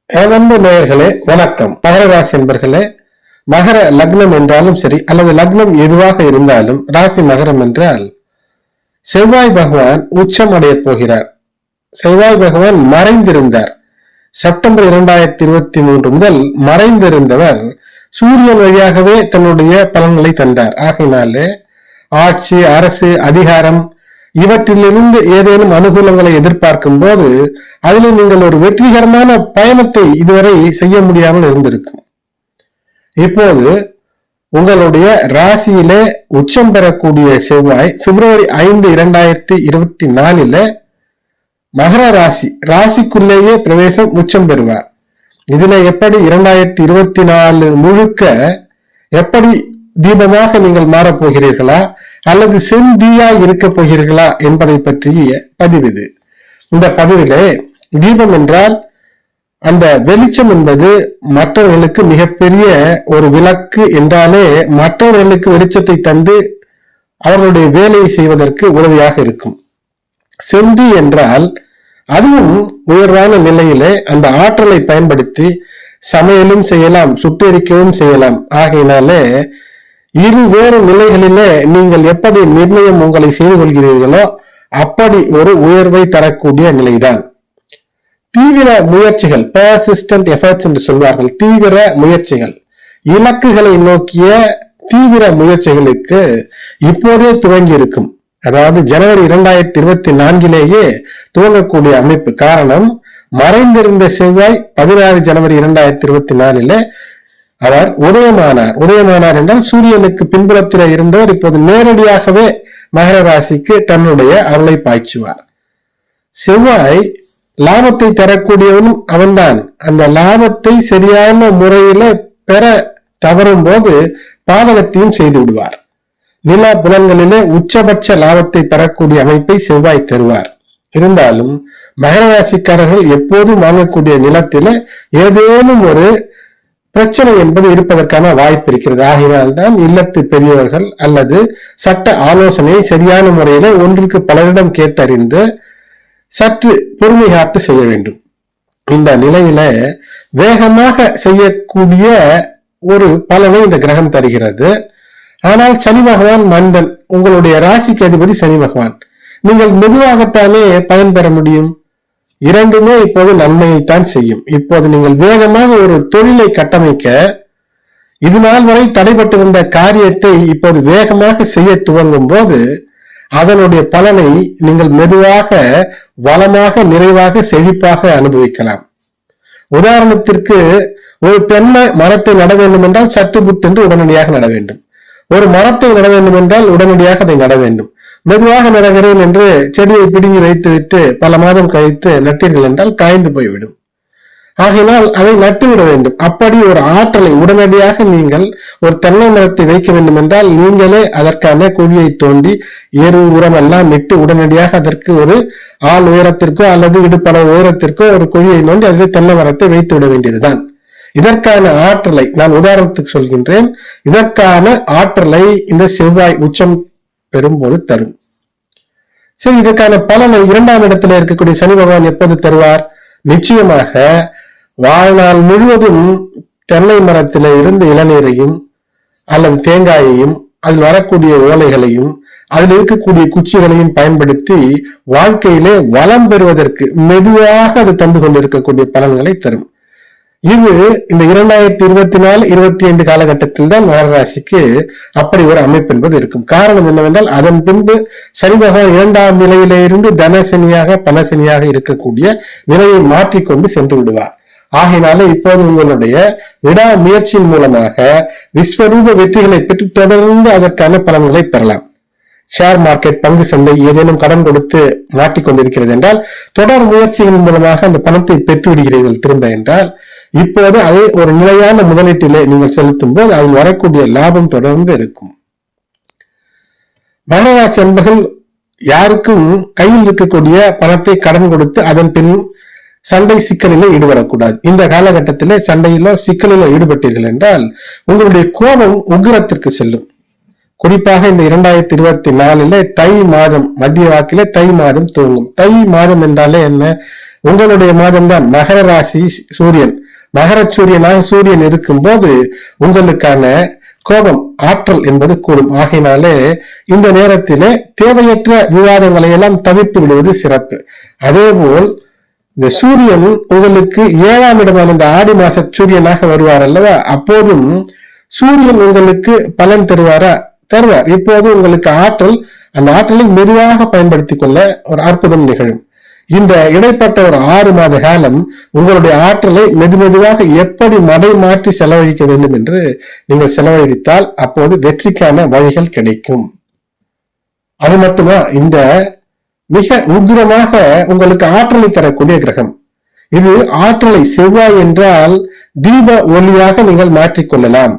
அன்பு நேயர்களே வணக்கம். மகர ராசி என்பர்களே, மகர லக்னம் என்றாலும் சரி அல்லது லக்னம் எதுவாக இருந்தாலும் ராசி மகரம் என்றால் செவ்வாய் பகவான் உச்சம் அடைய போகிறார். செவ்வாய் பகவான் மறைந்திருந்தார். செப்டம்பர் 2023 முதல் மறைந்திருந்தவர் சூரியன் வழியாகவே தன்னுடைய பலன்களை தந்தார். ஆகையினாலே ஆட்சி, அரசு, அதிகாரம் இவற்றிலிருந்து ஏதேனும் அனுகூலங்களை எதிர்பார்க்கும் போது அதில் நீங்கள் ஒரு வெற்றிகரமான பயணத்தை இதுவரை செய்ய முடியாமல் இருந்திருக்கும். இப்போது உங்களுடைய ராசியிலே உச்சம் பெறக்கூடிய செவ்வாய் பிப்ரவரி 5, 2024 மகர ராசிக்குள்ளேயே பிரவேசம் உச்சம் பெறுவார். இதுல எப்படி 2024 முழுக்க எப்படி தீபமாக நீங்கள் மாறப்போகிறீர்களா அல்லது செந்தீயா இருக்க போகிறீர்களா என்பதை பற்றிய பதிவு இது. இந்த பதிவிலே தீபம் என்றால் அந்த வெளிச்சம் என்பது மற்றவர்களுக்கு மிகப்பெரிய ஒரு விளக்கு என்றாலே மற்றவர்களுக்கு வெளிச்சத்தை தந்து அவர்களுடைய வேலையை செய்வதற்கு உதவியாக இருக்கும். செந்தி என்றால் அதுவும் உயர்வான நிலையிலே அந்த ஆற்றலை பயன்படுத்தி சமையலும் செய்யலாம், சுட்டெரிக்கவும் செய்யலாம். ஆகையினாலே வேறு நிலைகளிலே நீங்கள் எப்படி நிர்ணயம் உங்களை செய்து கொள்கிறீர்களோ அப்படி ஒரு உயர்வை தரக்கூடிய நிலைதான். தீவிர முயற்சிகள், பெர்சிஸ்டன்ட் எஃபர்ட்ஸ் என்று சொல்வார்கள். தீவிர முயற்சிகள், இலக்குகளை நோக்கிய தீவிர முயற்சிகளுக்கு இப்போதே துவங்கி இருக்கும். அதாவது ஜனவரி 2024 துவங்கக்கூடிய அமைப்பு. காரணம், மறைந்திருந்த செவ்வாய் 16 ஜனவரி 2024 அவர் உதயமானார் என்றால் சூரியனுக்கு பின்புறத்தில் இருந்தவர் இப்போது நேரடியாகவே மகர ராசிக்கு தன்னுடைய அருளை பாய்ச்சுவார். செவ்வாய் லாபத்தை தரக்கூடியவனும் அவன்தான். அந்த லாபத்தை சரியான முறையில பெற தவறும் போது பாதகத்தையும் செய்து விடுவார். நில புலன்களிலே உச்சபட்ச லாபத்தை பெறக்கூடிய அமைப்பை செவ்வாய் தருவார். இருந்தாலும் மகர ராசிக்காரர்கள் எப்போதும் வாங்கக்கூடிய நிலத்தில ஏதேனும் ஒரு பிரச்சனை என்பது இருப்பதற்கான வாய்ப்பு இருக்கிறது. ஆகினால்தான் இல்லத்து பெரியவர்கள் அல்லது சட்ட ஆலோசனையை சரியான முறையில ஒன்றுக்கு பலரிடம் கேட்டறிந்து சற்று பொறுமை காத்து செய்ய வேண்டும். இந்த நிலையில வேகமாக செய்யக்கூடிய ஒரு பலனை இந்த கிரகம் தருகிறது. ஆனால் சனி பகவான் மந்தன், உங்களுடைய ராசிக்கு அதிபதி சனி பகவான். நீங்கள் மெதுவாகத்தானே பயன்பெற முடியும். இரண்டுமே இப்போது நன்மையைத்தான் செய்யும். இப்போது நீங்கள் வேகமாக ஒரு தொழிலை கட்டமைக்க இது நாள் வரை தடைபட்டிருந்த காரியத்தை இப்போது வேகமாக செய்ய துவங்கும் போது அதனுடைய பலனை நீங்கள் மெதுவாக, வளமாக, நிறைவாக, செழிப்பாக அனுபவிக்கலாம். உதாரணத்திற்கு, ஒரு தென்னை மரத்தை நட வேண்டும் என்றால் சற்று புட்டென்று உடனடியாக நட வேண்டும். ஒரு மரத்தை நட வேண்டும் என்றால் உடனடியாக அதை நட வேண்டும். மெதுவாக நடுகிறேன் என்று செடியை பிடுங்கி வைத்துவிட்டு பல மாதம் கழித்து நட்டீர்கள் என்றால் காய்ந்து போய்விடும். ஆகையினால் அதை நட்டுவிட வேண்டும். அப்படி ஒரு ஆற்றலை உடனடியாக நீங்கள் ஒரு தென்னை மரத்தை வைக்க வேண்டும் என்றால் நீங்களே அதற்கான குழியை தோண்டி எரு உரம் எல்லாம் இட்டு உடனடியாக அதற்கு ஒரு ஆள் உயரத்திற்கோ அல்லது இடுப்பள உயரத்திற்கோ ஒரு குழியை நோண்டி அதில் தென்னை மரத்தை வைத்து விட வேண்டியதுதான். இதற்கான ஆற்றலை நான் உதாரணத்துக்கு சொல்கின்றேன். இதற்கான ஆற்றலை இந்த செவ்வாய் உச்சம் பெறும்போது தரும். சரி, இதற்கான பலனை 2ஆம் இடத்துல இருக்கக்கூடிய சனி பகவான் எப்போது தருவார்? நிச்சயமாக வாழ்நாள் முழுவதும் தென்னை மரத்தில இருந்து இளநீரையும் அல்லது தேங்காயையும் அதில் வரக்கூடிய ஓலைகளையும் அதில் இருக்கக்கூடிய குச்சிகளையும் பயன்படுத்தி வாழ்க்கையிலே வளம் பெறுவதற்கு மெதுவாக அது தந்து கொண்டிருக்கக்கூடிய பலன்களை தரும். இது இந்த 2024-25 காலகட்டத்தில் தான் மகர ராசிக்கு அப்படி ஒரு அமைப்பு என்பது இருக்கும். காரணம் என்னவென்றால் அதன் பின்பு சனி பகவான் 2ஆம் நிலையிலே இருந்து தனசனியாக பணசனியாக இருக்கக்கூடிய நிலையை மாற்றிக்கொண்டு சென்று விடுவார். ஆகையினால இப்போது உங்களுடைய விடா முயற்சியின் மூலமாக விஸ்வரூப வெற்றிகளை பெற்று தொடர்ந்து அதற்கான பலன்களை பெறலாம். ஷேர் மார்க்கெட், பங்கு சந்தை ஏதேனும் கடன் கொடுத்து மாட்டிக்கொண்டிருக்கிறது என்றால் தொடர் முயற்சிகளின் மூலமாக அந்த பணத்தை பெற்று விடுகிறீர்கள் திரும்ப என்றால் இப்போது அதை ஒரு நிலையான முதலீட்டிலே நீங்கள் செலுத்தும் போது அதில் வரக்கூடிய லாபம் தொடர்ந்து இருக்கும். மகராசி என்பர்கள் யாருக்கும் கையில் இருக்கக்கூடிய பணத்தை கடன் கொடுத்து அதன் பின் சண்டை சிக்கலிலே ஈடுபடக்கூடாது. இந்த காலகட்டத்திலே சண்டையிலோ சிக்கலிலோ ஈடுபட்டீர்கள் என்றால் உங்களுடைய கோபம் உக்கிரத்திற்கு செல்லும். குறிப்பாக இந்த 2024 தை மாதம் மத்திய வாக்கில தை மாதம் துவங்கும். தை மாதம் என்றாலே என்ன? உங்களுடைய மாதம்தான் மகர ராசி சூரியன். மகர சூரியனாக சூரியன் இருக்கும் போது உங்களுக்கான கோபம் ஆற்றல் என்பது கூடும். ஆகையினாலே இந்த நேரத்திலே தேவையற்ற விவாதங்களை எல்லாம் தவிர்த்து விடுவது சிறப்பு. அதே போல் இந்த சூரியன் உங்களுக்கு 7ஆம் இடமான இந்த ஆடி மாச சூரியனாக வருவார் அல்லவா, அப்போதும் சூரியன் உங்களுக்கு பலன் தருவார். இப்போது உங்களுக்கு ஆற்றல், அந்த ஆற்றலை மெதுவாக பயன்படுத்திக் கொள்ள ஒரு அற்புதம் நிகழும். இந்த இடைப்பட்ட ஒரு 6 மாத காலம் உங்களுடைய ஆற்றலை மெதுவாக எப்படி மடை மாற்றி செலவழிக்க வேண்டும் என்று நீங்கள் செலவழித்தால் அப்போது வெற்றிக்கான வழிகள் கிடைக்கும். அது மட்டுமா, இந்த மிக உக்கிரமாக உங்களுக்கு ஆற்றலை தரக்கூடிய கிரகம் இது. ஆற்றலை செவ்வாய் என்றால் தீப ஒளியாக நீங்கள் மாற்றிக்கொள்ளலாம்.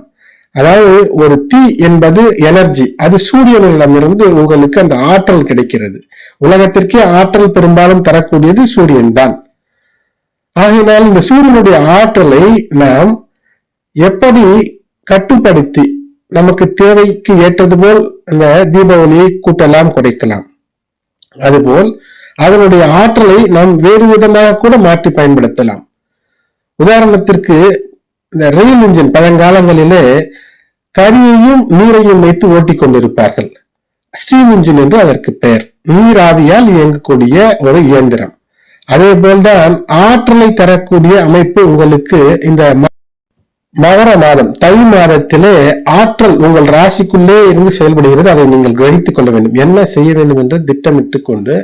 அதாவது ஒரு தீ என்பது எனர்ஜி, அது சூரியனிடமிருந்து உங்களுக்கு அந்த ஆற்றல் கிடைக்கிறது. உலகத்திற்கே ஆற்றல் பெரும்பாலும் தரக்கூடியது சூரியன் தான். ஆகையினால் இந்த சூரியனுடைய ஆற்றலை நாம் எப்படி கட்டுப்படுத்தி நமக்கு தேவைக்கு ஏற்றது போல் அந்த தீபாவளியை கூட்டலாம், குறைக்கலாம். அதுபோல் அதனுடைய ஆற்றலை நாம் வேறு விதமாக கூட மாற்றி பயன்படுத்தலாம். உதாரணத்திற்கு இந்த ரயில் இன்ஜின் பழங்காலங்களிலே கரியையும் நீரையும் வைத்து ஓட்டிக் கொண்டிருப்பார்கள். ஸ்டீம் இன்ஜின் என்று அதற்கு பெயர். நீராவியால் இயங்கக்கூடிய ஒரு இயந்திரம். அதே போல்தான் ஆற்றலை தரக்கூடிய அமைப்பு உங்களுக்கு இந்த மகர மாதம் தை மாதத்திலே ஆற்றல் உங்கள் ராசிக்குள்ளே இருந்து செயல்படுகிறது. அதை நீங்கள் கிரகித்துக் கொள்ள வேண்டும். என்ன செய்ய வேண்டும் என்று திட்டமிட்டு கொண்டு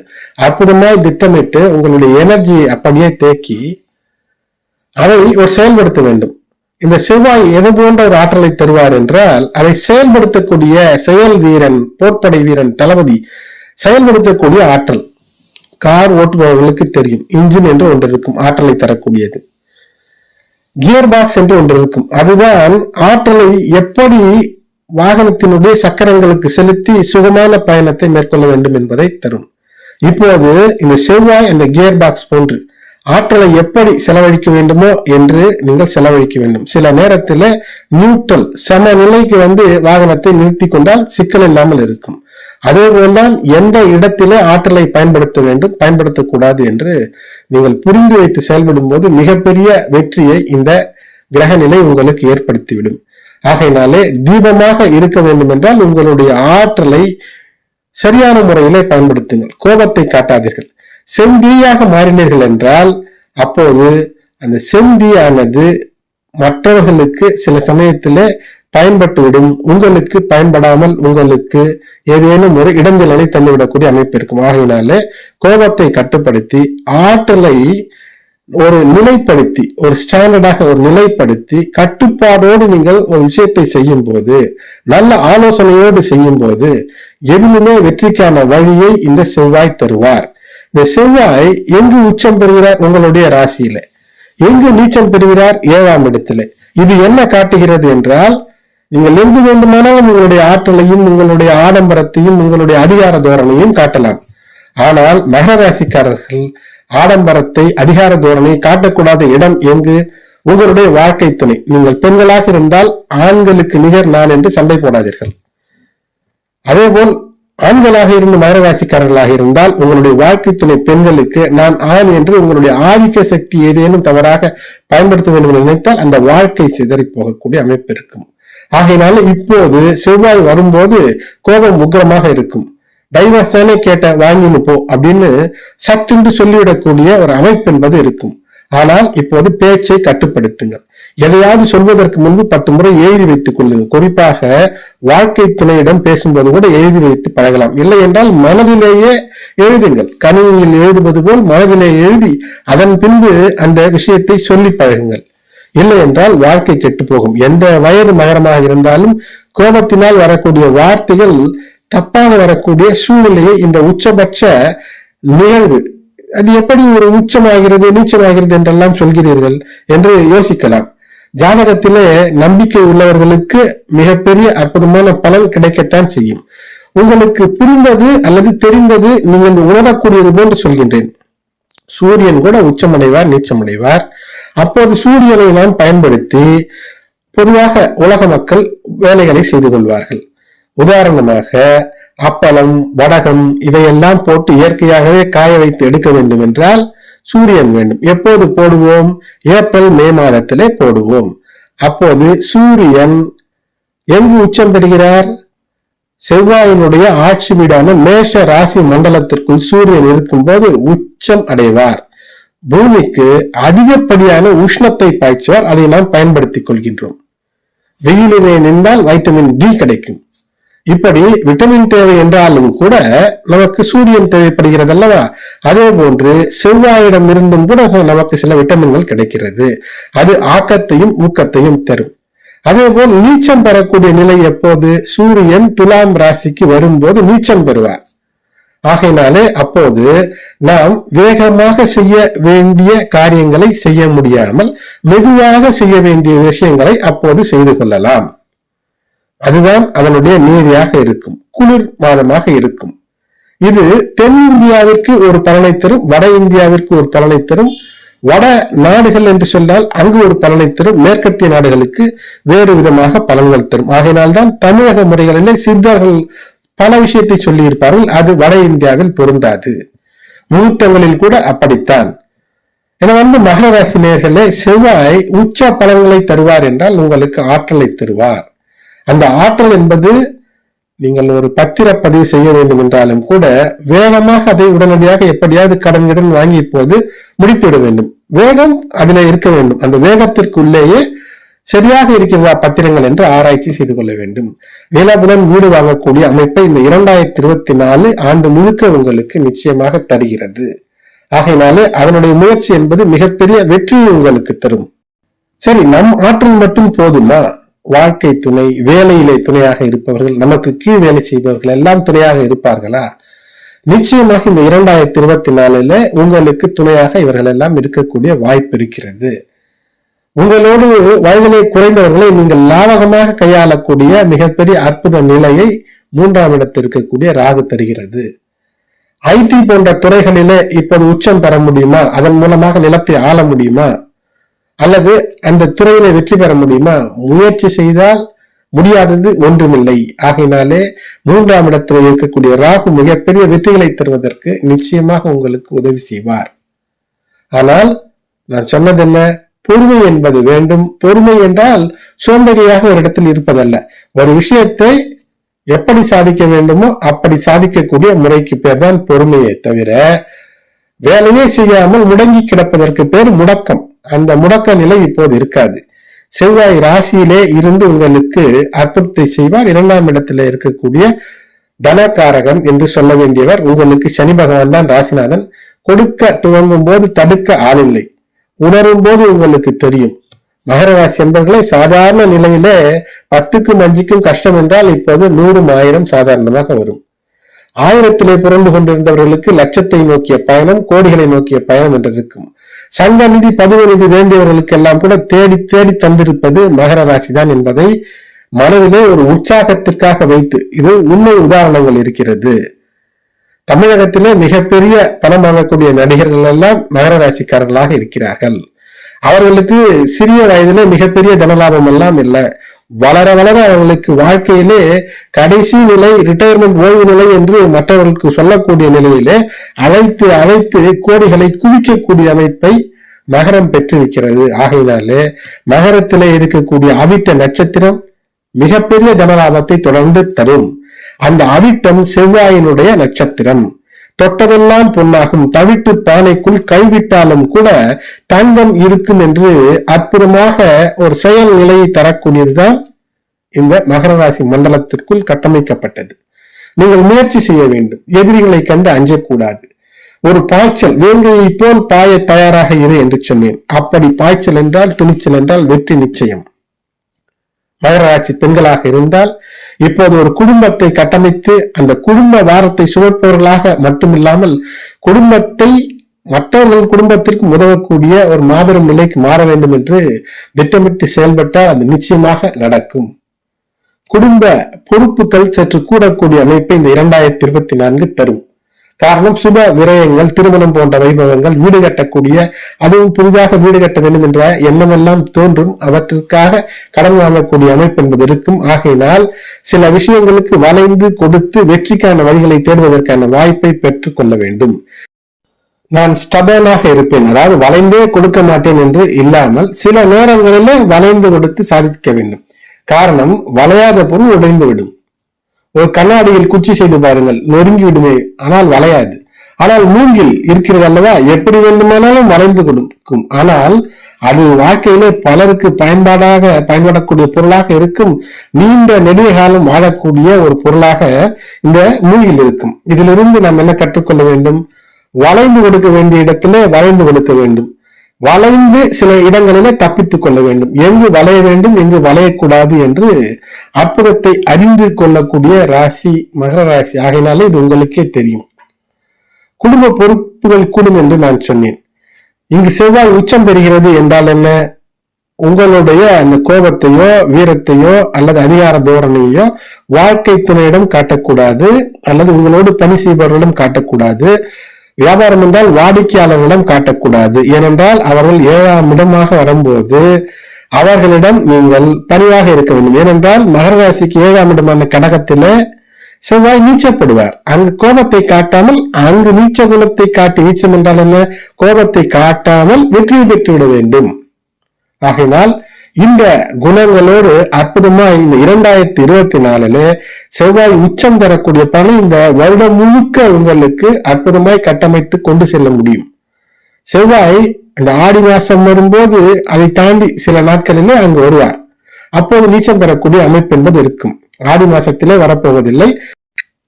அற்புதமாய் திட்டமிட்டு உங்களுடைய எனர்ஜியை அப்படியே தேக்கி அதை ஒரு செயல்படுத்த வேண்டும். இந்த செவ்வாய் எது போன்ற ஒரு ஆற்றலை தருவார் என்றால், அதை செயல்படுத்தக்கூடிய செயல் வீரன், போர்ப்படை வீரன், தளபதி செயல்படுத்தக்கூடிய ஆற்றல். கார் ஓட்டுபவர்களுக்கு தெரியும், இன்ஜின் என்று ஒன்று இருக்கும், ஆற்றலை தரக்கூடியது. கியர் பாக்ஸ் என்று ஒன்று இருக்கும், அதுதான் ஆற்றலை எப்படி வாகனத்தினுடைய சக்கரங்களுக்கு செலுத்தி சுகமான பயணத்தை மேற்கொள்ள வேண்டும் என்பதை தரும். இப்போது இந்த செவ்வாய் அந்த கியர் பாக்ஸ் போன்று ஆற்றலை எப்படி செலவழிக்க வேண்டுமோ என்று நீங்கள் செலவழிக்க வேண்டும். சில நேரத்தில் நியூட்ரல் சமநிலைக்கு வாகனத்தை நிறுத்தி கொண்டால் சிக்கல் இல்லாமல் இருக்கும். அதே போல்தான் எந்த இடத்திலே ஆற்றலை பயன்படுத்த வேண்டும், பயன்படுத்தக்கூடாது என்று நீங்கள் புரிந்து வைத்து செயல்படும் போது மிகப்பெரிய வெற்றியை இந்த கிரக நிலை உங்களுக்கு ஏற்படுத்திவிடும். ஆகையினாலே தீபமாக இருக்க வேண்டும் என்றால் உங்களுடைய ஆற்றலை சரியான முறையிலே பயன்படுத்துங்கள். கோபத்தை காட்டாதீர்கள். செந்தீயாக மாறினீர்கள் என்றால் அப்போது அந்த செந்தீயானது மற்றவர்களுக்கு சில சமயத்திலே பயன்பட்டுவிடும். உங்களுக்கு பயன்படாமல் உங்களுக்கு ஏதேனும் ஒரு இடைஞ்சலை தந்துவிடக்கூடிய அமைப்பு இருக்கும். ஆகையினாலே கோபத்தை கட்டுப்படுத்தி ஆற்றலை ஒரு நிலைப்படுத்தி, ஒரு ஸ்டாண்டர்டாக ஒரு நிலைப்படுத்தி கட்டுப்பாடோடு நீங்கள் ஒரு விஷயத்தை செய்யும் போது, நல்ல ஆலோசனையோடு செய்யும் போது எதிலுமே வெற்றிக்கான வழியை இந்த செவ்வாய் தருவார். இந்த செவ்வாய் எங்கு உச்சம் பெறுகிறார்? உங்களுடைய ராசியில. எங்கு நீச்சம் பெறுகிறார்? 7ஆம் இடத்திலே. இது என்ன காட்டுகிறது என்றால், நீங்கள் எங்கு வேண்டுமானாலும் உங்களுடைய ஆற்றலையும் உங்களுடைய ஆடம்பரத்தையும் உங்களுடைய அதிகார தோரணையும் காட்டலாம். ஆனால் மகர ராசிக்காரர்கள் ஆடம்பரத்தை, அதிகார தோரணை காட்டக்கூடாத இடம் எங்கு? உங்களுடைய வாழ்க்கை துணை. நீங்கள் பெண்களாக இருந்தால் ஆண்களுக்கு நிகர் நான் என்று சண்டை போடாதீர்கள். அதேபோல் ஆண்களாக இருந்து மகர ராசிக்காரர்களாக இருந்தால் உங்களுடைய வாழ்க்கை துணை பெண்களுக்கு நான் ஆண் என்று உங்களுடைய ஆதிக்க சக்தி ஏதேனும் தவறாக பயன்படுத்த வேண்டும் என்று நினைத்தால் அந்த வாழ்க்கை சிதறி போகக்கூடிய அமைப்பு இருக்கும். ஆகையினால இப்போது செவ்வாய் வரும்போது கோபம் உக்கிரமாக இருக்கும். டைவர்ஸ் தானே கேட்ட, வாங்கினு போ அப்படின்னு சட்டென்று சொல்லிவிடக்கூடிய ஒரு அமைப்பு என்பது இருக்கும். ஆனால் இப்போது பேச்சை கட்டுப்படுத்துங்கள். எதையாவது சொல்வதற்கு முன்பு 10 முறை எழுதி வைத்துக் கொள்ளுங்கள். குறிப்பாக வாழ்க்கை துணையிடம் பேசும்போது கூட எழுதி வைத்து பழகலாம். இல்லை என்றால் மனதிலேயே எழுதுங்கள். கணினியில் எழுதுவது போல் மனதிலே எழுதி அதன் பின்பு அந்த விஷயத்தை சொல்லி பழகுங்கள். இல்லை என்றால் வாழ்க்கை கெட்டு போகும். எந்த வயது மகரமாக இருந்தாலும் கோபத்தினால் வரக்கூடிய வார்த்தைகள் தப்பாக வரக்கூடிய சூழ்நிலையை இந்த உச்சபட்ச நிகழ்வு அது எப்படி ஒரு உச்சமாகிறது நீச்சமாகிறது என்றெல்லாம் சொல்கிறீர்கள் என்று யோசிக்கலாம். ஜாதகத்திலே நம்பிக்கை உள்ளவர்களுக்கு மிகப்பெரிய அற்புதமான பலன் கிடைக்கத்தான் செய்யும். உங்களுக்கு புரிந்தது அல்லது தெரிந்தது நீங்கள் உணரக்கூடியது போன்று சொல்கின்றேன். சூரியன் கூட உச்சமடைவார், நீச்சமடைவார். அப்போது சூரியனை நாம் பயன்படுத்தி பொதுவாக உலக மக்கள் வேலைகளை செய்து கொள்வார்கள். உதாரணமாக அப்பளம், வடகம் இவையெல்லாம் போட்டு இயற்கையாகவே காய வைத்து எடுக்க வேண்டும் என்றால் சூரியன் வேண்டும். எப்போது போடுவோம்? ஏப்ரல் மே மாதத்திலே போடுவோம். அப்போது சூரியன் எங்கு உச்சம் பெறுகிறார்? செவ்வாயினுடைய ஆட்சி வீடான மேஷ ராசி மண்டலத்திற்குள் சூரியன் இருக்கும் போது உச்சம் அடைவார். பூமிக்கு அதிகப்படியான உஷ்ணத்தை பாய்ச்சுவார். அதை நாம் பயன்படுத்திக் கொள்கின்றோம். வெயிலிலே நின்றால் வைட்டமின் டி கிடைக்கும். இப்படி விட்டமின் தேவை என்றாலும் கூட நமக்கு சூரியன் தேவைப்படுகிறது அல்லவா? அதே போன்று செவ்வாயிடம் இருந்தும் கூட நமக்கு சில விட்டமின்கள் கிடைக்கிறது. அது ஆக்கத்தையும் ஊக்கத்தையும் தரும். அதே போல் நீச்சம் பெறக்கூடிய நிலை எப்போது? சூரியன் துலாம் ராசிக்கு வரும்போது நீச்சம் பெறுவார். ஆகையினாலே அப்போது நாம் வேகமாக செய்ய வேண்டிய காரியங்களை செய்ய முடியாமல் மெதுவாக செய்ய வேண்டிய விஷயங்களை அப்போது செய்து கொள்ளலாம். அதுதான் அதனுடைய நீதியாக இருக்கும். குளிர் மாதமாக இருக்கும். இது தென் இந்தியாவிற்கு ஒரு பலனை தரும், வட இந்தியாவிற்கு ஒரு பலனை தரும். வட நாடுகள் என்று சொன்னால் அங்கு ஒரு பலனை தரும், மேற்கத்திய நாடுகளுக்கு வேறு விதமாக பலன்கள் தரும். ஆகையினால்தான் தமிழக முறைகளிலே சித்தர்கள் பல விஷயத்தை சொல்லி இருப்பார்கள். அது வட இந்தியாவில் பொருந்தாது. முகூர்த்தங்களில் கூட அப்படித்தான். என மகர ராசி நேயர்களே, செவ்வாய் உச்ச பலன்களை தருவார் என்றால் உங்களுக்கு ஆற்றலை தருவார். அந்த ஆற்றல் என்பது நீங்கள் ஒரு பத்திரப்பதிவு செய்ய வேண்டும் என்றாலும் கூட வேகமாக அதை உடனடியாக எப்படியாவது கடன் வாங்கி இப்போது முடித்துவிட வேண்டும். வேகம் அதுல இருக்க வேண்டும். அந்த வேகத்திற்குள்ளேயே சரியாக இருக்கிறதா பத்திரங்கள் என்று ஆராய்ச்சி செய்து கொள்ள வேண்டும். நிலவுடன் வீடு வாங்கக்கூடிய அமைப்பை இந்த 2024 ஆண்டு முழுக்க உங்களுக்கு நிச்சயமாக தருகிறது. ஆகையினாலே அதனுடைய முயற்சி என்பது மிகப்பெரிய வெற்றியை உங்களுக்கு தரும். சரி, நம் ஆற்றல் மட்டும் போதுமா? வாழ்க்கை துணை, வேலையிலே துணையாக இருப்பவர்கள், நமக்கு கீழ் வேலை செய்பவர்கள் எல்லாம் துணையாக இருப்பார்களா? நிச்சயமாக இந்த 2024 உங்களுக்கு துணையாக இவர்கள் எல்லாம் இருக்கக்கூடிய வாய்ப்பு இருக்கிறது. உங்களோடு வயதிலே குறைந்தவர்களை நீங்கள் லாபகமாக கையாளக்கூடிய மிகப்பெரிய அற்புத நிலையை 3ஆம் இடத்தில் இருக்கக்கூடிய ராகு தருகிறது. ஐடி போன்ற துறைகளிலே இப்போது உச்சம் பெற முடியுமா? அதன் மூலமாக நிலத்தை ஆள முடியுமா? அல்லது அந்த துறையில வெற்றி பெற முடியுமா? முயற்சி செய்தால் முடியாதது ஒன்றுமில்லை. ஆகையினாலே 3ஆம் இடத்தில் இருக்கக்கூடிய ராகு மிகப்பெரிய வெற்றிகளை தருவதற்கு நிச்சயமாக உங்களுக்கு உதவி செய்வார். ஆனால் நான் சொன்னது என்ன? பொறுமை என்பது வேண்டும். பொறுமை என்றால் சோம்பேறியாக ஒரு இடத்தில் இருப்பதல்ல. ஒரு விஷயத்தை எப்படி சாதிக்க வேண்டுமோ அப்படி சாதிக்கக்கூடிய முறைக்கு பேர் தான் பொறுமையை தவிர வேலையே செய்யாமல் முடங்கி கிடப்பதற்கு பேர் முடக்கம். அந்த முடக்க நிலை இப்போது இருக்காது. செவ்வாய் ராசியிலே இருந்து உங்களுக்கு அற்புதத்தை செய்வார். 2ஆம் இடத்துல இருக்கக்கூடிய தனகாரகன் என்று சொல்ல வேண்டியவர் உங்களுக்கு சனி பகவான் தான் ராசிநாதன். கொடுக்க துவங்கும் போது தடுக்க ஆளில்லை. உணரும் போது உங்களுக்கு தெரியும். மகர ராசி என்பவர்களை சாதாரண நிலையிலே 10க்கும் 5க்கும் கஷ்டம் என்றால் இப்போது 100 1000 சாதாரணமாக வரும். 1000 புரண்டு கொண்டிருந்தவர்களுக்கு லட்சத்தை நோக்கிய பயணம், கோடிகளை நோக்கிய பயணம் என்று இருக்கும். சங்க நிதி, பதிவு நிதி வேண்டியவர்களுக்கு எல்லாம் கூட தேடி தேடி தந்திருப்பது மகர ராசி தான் என்பதை மனதிலே ஒரு உற்சாகத்திற்காக வைத்து, இது உண்மை உதாரணங்கள் இருக்கிறது. தமிழகத்திலே மிகப்பெரிய பணம் வாங்கக்கூடிய நடிகர்கள் எல்லாம் மகர ராசிக்காரர்களாக இருக்கிறார்கள். அவர்களுக்கு சிறிய வயதிலே மிகப்பெரிய தனலாபம் எல்லாம் இல்லை. வளர வளர அவர்களுக்கு வாழ்க்கையிலே கடைசி நிலை ரிட்டையர்மெண்ட் ஓய்வு நிலை என்று மற்றவர்களுக்கு சொல்லக்கூடிய நிலையிலே அழைத்து அழைத்து கோடிகளை குவிக்கக்கூடிய அமைப்பை மகரம் பெற்றிருக்கிறது. ஆகையினாலே மகரத்திலே இருக்கக்கூடிய அவிட்ட நட்சத்திரம் மிகப்பெரிய தனலாபத்தை தொடர்ந்து தரும். அந்த அவிட்டம் செவ்வாயினுடைய நட்சத்திரம். தொட்டதெல்லாம் பொன்னாகும், தவிட்டு பானைக்குள் கைவிட்டாலும் கூட தங்கம் இருக்கும் என்று அற்புதமாக ஒரு செயல் நிலையை தரக்கூடியதுதான் இந்த மகர ராசி மண்டலத்திற்குள் கட்டமைக்கப்பட்டது. நீங்கள் முயற்சி செய்ய வேண்டும். எதிரிகளை கண்டு அஞ்சக்கூடாது. ஒரு பாய்ச்சல், வேங்கையை போல் பாய தயாராக இரு என்று சொன்னேன். அப்படி பாய்ச்சல் என்றால், துணிச்சல் என்றால் வெற்றி நிச்சயம். மகர ராசி பெண்களாக இருந்தால் இப்போது ஒரு குடும்பத்தை கட்டமைத்து அந்த குடும்ப வாரத்தை சுமப்பவர்களாக மட்டுமில்லாமல் குடும்பத்தை மற்றவர்கள் குடும்பத்திற்கு உதவக்கூடிய ஒரு மாபெரும் நிலைக்கு மாற வேண்டும் என்று திட்டமிட்டு செயல்பட்டால் அது நிச்சயமாக நடக்கும். குடும்ப பொறுப்புகள் சற்று கூடக்கூடிய அமைப்பை இந்த 2024 தரும். காரணம், சுப விரயங்கள், திருமணம் போன்ற வைபவங்கள், வீடு கட்டக்கூடிய, அதுவும் புதிதாக வீடு கட்ட வேண்டும் என்ற எண்ணமெல்லாம் தோன்றும். அவற்றிற்காக கடன் வாங்கக்கூடிய அமைப்பு என்பது இருக்கும். ஆகையினால் சில விஷயங்களுக்கு வளைந்து கொடுத்து வெற்றிக்கான வழிகளை தேடுவதற்கான வாய்ப்பை பெற்றுக் கொள்ள வேண்டும். நான் ஸ்டபனாக இருப்பேன், அதாவது வளைந்தே கொடுக்க மாட்டேன் என்று இல்லாமல் சில நேரங்களிலே வளைந்து கொடுத்து சாதிக்க வேண்டும். காரணம், வளையாத பொருள் உடைந்து விடும். ஒரு கண்ணாடியில் குச்சி செய்து பாருங்கள், நொறுங்கி விடுமே, ஆனால் வளையாது. ஆனால் மூங்கில் இருக்கிறது அல்லவா, எப்படி வேண்டுமானாலும் வளைந்து கொடுக்கும். ஆனால் அது வாழ்க்கையிலே பலருக்கு பயன்படக்கூடிய பொருளாக இருக்கும். நீண்ட நெடிய காலம் வாழக்கூடிய ஒரு பொருளாக இந்த மூங்கில் இருக்கும். இதிலிருந்து நாம் என்ன கற்றுக்கொள்ள வேண்டும்? வளைந்து கொடுக்க வேண்டிய இடத்திலே வளைந்து கொடுக்க வேண்டும். வளைந்து சில இடங்களிலே தப்பித்துக் கொள்ள வேண்டும். எங்கு வளைய வேண்டும், எங்கு வளையக்கூடாது என்று அற்புதத்தை அறிந்து கொள்ளக்கூடிய ராசி மகர ராசி. ஆகையினாலே இது உங்களுக்கே தெரியும். குடும்ப பொறுப்புகள் கூடும் என்று நான் சொன்னேன். இங்கு செவ்வாய் உச்சம் பெறுகிறது என்றால் என்ன? உங்களுடைய அந்த கோபத்தையோ வீரத்தையோ அல்லது அதிகார தோரணையோ வாழ்க்கை துணையிடம் காட்டக்கூடாது, அல்லது உங்களோடு பணி செய்பவர்களிடம் காட்டக்கூடாது. வியாபாரம் என்றால் வாடிக்கையாளர்களிடம் காட்டக்கூடாது. ஏனென்றால் அவர்கள் 7ஆம் இடமாக வரும்போது அவர்களிடம் நீங்கள் பணிவாக இருக்க வேண்டும். ஏனென்றால் மகர ராசிக்கு 7ஆம் இடமான கடகத்திலே செவ்வாய் நீச்சப்படுவார். அங்கு கோபத்தை காட்டாமல், அங்கு நீச்ச குணத்தை காட்டி, நீச்சம் என்றால் என்ன? கோபத்தை காட்டாமல் வெற்றியை பெற்றுவிட வேண்டும். ஆகையினால் இந்த குணங்களோடு அற்புதமா இந்த 2024 செவ்வாய் உச்சம் தரக்கூடிய பணி இந்த வருடம் முழுக்க உங்களுக்கு அற்புதமாய் கட்டமைத்து கொண்டு செல்ல முடியும். செவ்வாய் இந்த ஆடி மாசம் வரும்போது அதை தாண்டி சில நாட்களிலே அங்கு வருவார். அப்போது நீச்சம் பெறக்கூடிய அமைப்பு என்பது இருக்கும். ஆடி மாசத்திலே வரப்போவதில்லை.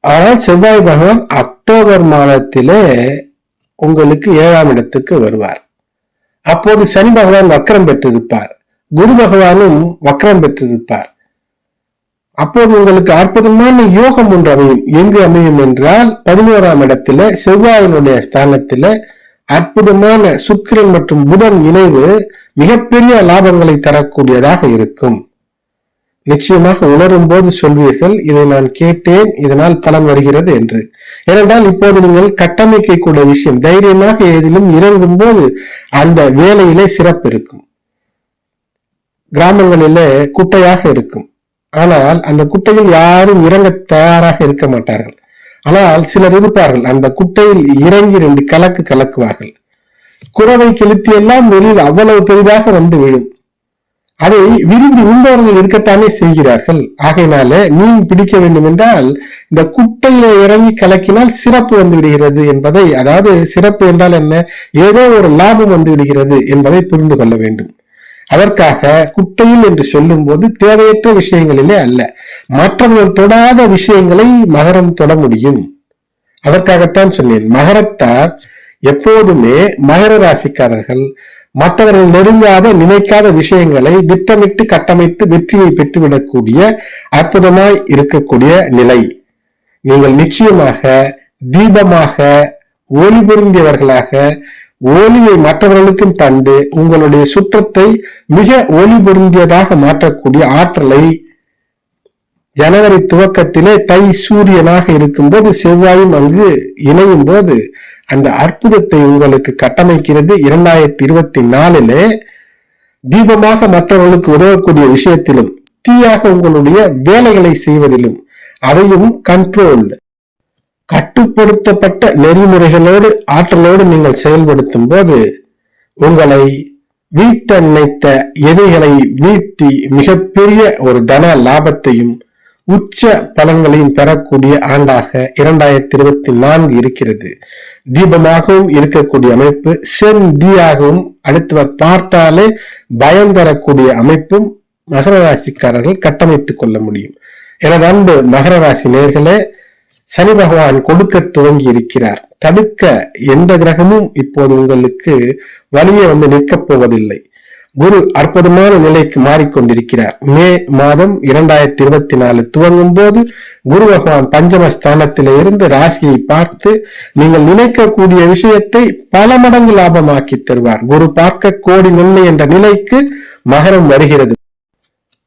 ஆனால் செவ்வாய் பகவான் அக்டோபர் மாதத்திலே உங்களுக்கு 7ஆம் இடத்துக்கு வருவார். அப்போது சனி பகவான் வக்ரம் பெற்றிருப்பார், குரு பகவானும் வக்ரம் பெற்றிருப்பார். அப்போது உங்களுக்கு அற்புதமான யோகம் ஒன்று அமையும். எங்கு அமையும் என்றால் 11ஆம் இடத்துல செவ்வாயினுடைய ஸ்தானத்தில அற்புதமான சுக்கிரன் மற்றும் புதன் இணைவு மிகப்பெரிய லாபங்களை தரக்கூடியதாக இருக்கும். நிச்சயமாக உணரும் போது சொல்வீர்கள், இதை நான் கேட்டேன், இதனால் பலன் வருகிறது என்று. ஏனென்றால் இப்போது நீங்கள் கட்டமைக்கக்கூடிய விஷயம், தைரியமாக எதிலும் இறங்கும் போது அந்த வேலையிலே சிறப்பு இருக்கும். கிராமங்களிலே குட்டையாக இருக்கும், ஆனால் அந்த குட்டையில் யாரும் இறங்க தயாராக இருக்க மாட்டார்கள். ஆனால் சிலர் இருப்பார்கள், அந்த குட்டையில் இறங்கி 2 கலக்குவார்கள். குறவை கெளுத்தி எல்லாம் வெளியில் அவ்வளவு பெரிதாக வந்து விழும். அதை விரும்பி உண்பவர்கள் இருக்கத்தானே செய்கிறார்கள். ஆகையினால மீன் பிடிக்க வேண்டும் என்றால் இந்த குட்டையில இறங்கி கலக்கினால் சிறப்பு வந்து விடுகிறது என்பதை, அதாவது சிறப்பு என்றால் என்ன, ஏதோ ஒரு லாபம் வந்து விடுகிறது என்பதை புரிந்து கொள்ள வேண்டும். அதற்காக குட்டையில் என்று சொல்லும் போது தேவையற்ற விஷயங்களிலே அல்ல, மற்றவர்கள் தொடாத விஷயங்களை மகரம் தொட முடியும். அதற்காகத்தான் சொன்னேன். மகரத்தார் எப்போதுமே மகர ராசிக்காரர்கள் மற்றவர்கள் நெருங்காத நினைக்காத விஷயங்களை திட்டமிட்டு கட்டமைத்து வெற்றியை பெற்றுவிடக்கூடிய அற்புதமாய் இருக்கக்கூடிய நிலை. நீங்கள் நிச்சயமாக தீபமாக ஒளி பொருந்தியவர்களாக ஒளியை மற்றவர்களுக்கும் தந்து உங்களுடைய சுற்றத்தை மிக ஒளி பொருந்தியதாக மாற்றக்கூடிய ஆற்றலை ஜனவரி துவக்கத்திலே தை சூரியனாக இருக்கும்போது செவ்வாயும் அங்கு இணையும் போது அந்த அற்புதத்தை உங்களுக்கு கட்டமைக்கிறது. 2024 தீபமாக மற்றவர்களுக்கு உதவக்கூடிய விஷயத்திலும், தீயாக உங்களுடைய வேலைகளை செய்வதிலும், அதையும் கண்ட்ரோல்டு கட்டுப்படுத்தப்பட்ட நெறிமுறைகளோடு ஆற்றலோடு நீங்கள் செயல்படுத்தும் போது உங்களை வீட்ட நினைத்த எதிரிகளை வீழ்த்தி மிகப்பெரிய ஒரு தன லாபத்தையும் உச்ச பலன்களையும் பெறக்கூடிய ஆண்டாக 2024 இருக்கிறது. தீபமாகவும் இருக்கக்கூடிய அமைப்பு, செந்தியாகவும் அடுத்தவர் பார்த்தாலே பயம் தரக்கூடிய அமைப்பும் மகர ராசிக்காரர்கள் கட்டமைத்துக் கொள்ள முடியும். எனது அன்பு மகர ராசி நேயர்களே, சனி பகவான் கொடுக்க துவங்கி இருக்கிறார். தடுக்க எந்த கிரகமும் இப்போது உங்களுக்கு வழியே வந்து நிற்கப் போவதில்லை. குரு அற்புதமான நிலைக்கு மாறிக்கொண்டிருக்கிறார். மே மாதம் 2024 துவங்கும் போது குரு பகவான் பஞ்சமஸ்தானத்தில இருந்து ராசியை பார்த்து நீங்கள் நினைக்கக்கூடிய விஷயத்தை பல மடங்கு லாபமாக்கி தருவார். குரு பார்க்க கோடி நன்மை என்ற நிலைக்கு மகரம் வருகிறது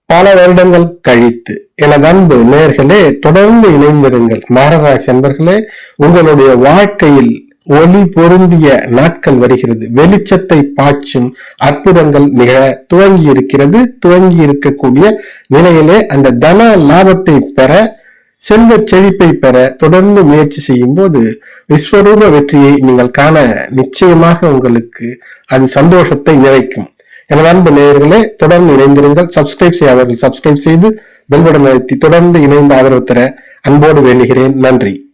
பல வருடங்கள் கழித்து. எனது அன்பு நேயர்களே, தொடர்ந்து இணைந்திருங்கள். மகர ராசி அன்பர்களே, உங்களுடைய வாழ்க்கையில் ஒளி பொருந்திய நாட்கள் வருகிறது. வெளிச்சத்தை பாய்ச்சும் அற்புதங்கள் நிகழ துவங்கி இருக்கிறது. துவங்கி இருக்கக்கூடிய நிலையிலே அந்த தன லாபத்தை பெற செல்வ செழிப்பை பெற தொடர்ந்து முயற்சி செய்யும் போது விஸ்வரூப வெற்றியை நீங்கள் காண நிச்சயமாக உங்களுக்கு அது சந்தோஷத்தை நிறைக்கும். எனது அன்பு நேயர்களே, தொடர்ந்து இணைந்திருங்கள். சப்ஸ்கிரைப் செய்யாதவர்கள் சப்ஸ்கிரைப் செய்து பெல் பட்டன் அழுத்தி தொடர்ந்து இணைந்து ஆதரவு தர அன்போடு வேண்டுகிறேன். நன்றி.